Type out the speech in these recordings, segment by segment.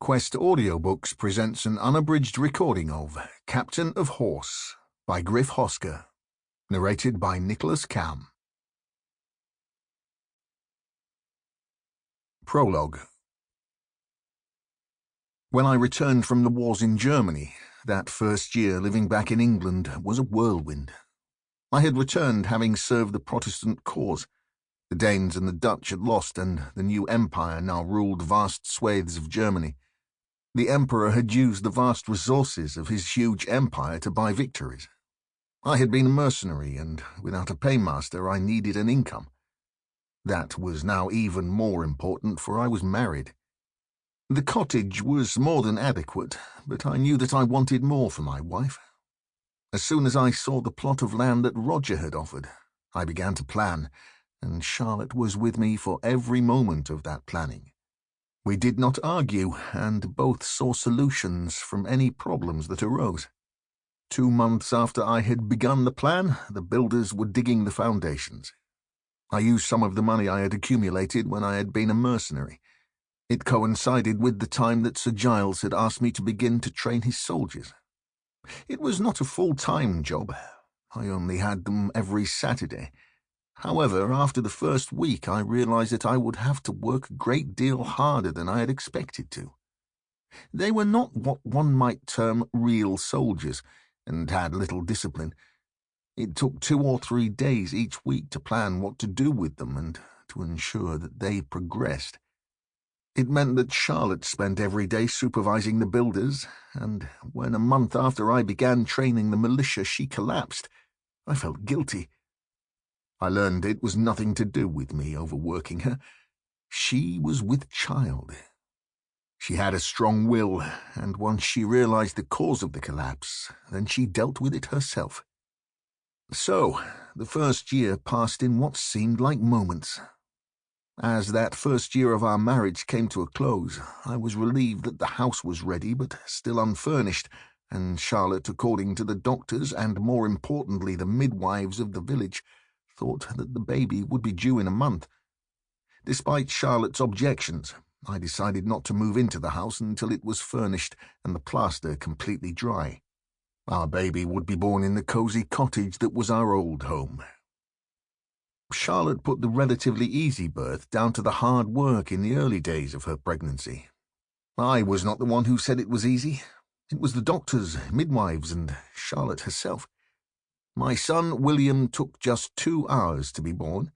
Quest Audiobooks presents an unabridged recording of Captain of Horse by Griff Hosker, narrated by Camm. Prologue. When I returned from the wars in Germany, that first year living back in England was a whirlwind. I had returned having served the Protestant cause. The Danes and the Dutch had lost, and the new empire now ruled vast swathes of Germany. The emperor had used the vast resources of his huge empire to buy victories. I had been a mercenary, and without a paymaster I needed an income. That was now even more important, for I was married. The cottage was more than adequate, but I knew that I wanted more for my wife. As soon as I saw the plot of land that Roger had offered, I began to plan, and Charlotte was with me for every moment of that planning. We did not argue, and both saw solutions from any problems that arose. 2 months after I had begun the plan, the builders were digging the foundations. I used some of the money I had accumulated when I had been a mercenary. It coincided with the time that Sir Giles had asked me to begin to train his soldiers. It was not a full-time job. I only had them every Saturday. However, after the first week I realized that I would have to work a great deal harder than I had expected to. They were not what one might term real soldiers, and had little discipline. It took 2 or 3 days each week to plan what to do with them and to ensure that they progressed. It meant that Charlotte spent every day supervising the builders, and when a month after I began training the militia she collapsed, I felt guilty. I learned it was nothing to do with me overworking her. She was with child. She had a strong will, and once she realized the cause of the collapse, then she dealt with it herself. So, the first year passed in what seemed like moments. As that first year of our marriage came to a close, I was relieved that the house was ready but still unfurnished, and Charlotte, according to the doctors and more importantly the midwives of the village, thought that the baby would be due in a month. Despite Charlotte's objections, I decided not to move into the house until it was furnished and the plaster completely dry. Our baby would be born in the cosy cottage that was our old home. Charlotte put the relatively easy birth down to the hard work in the early days of her pregnancy. I was not the one who said it was easy. It was the doctors, midwives, and Charlotte herself. My son, William, took just 2 hours to be born.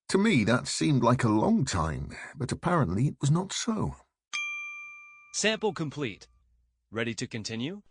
To me, that seemed like a long time, but apparently it was not so. Sample complete. Ready to continue?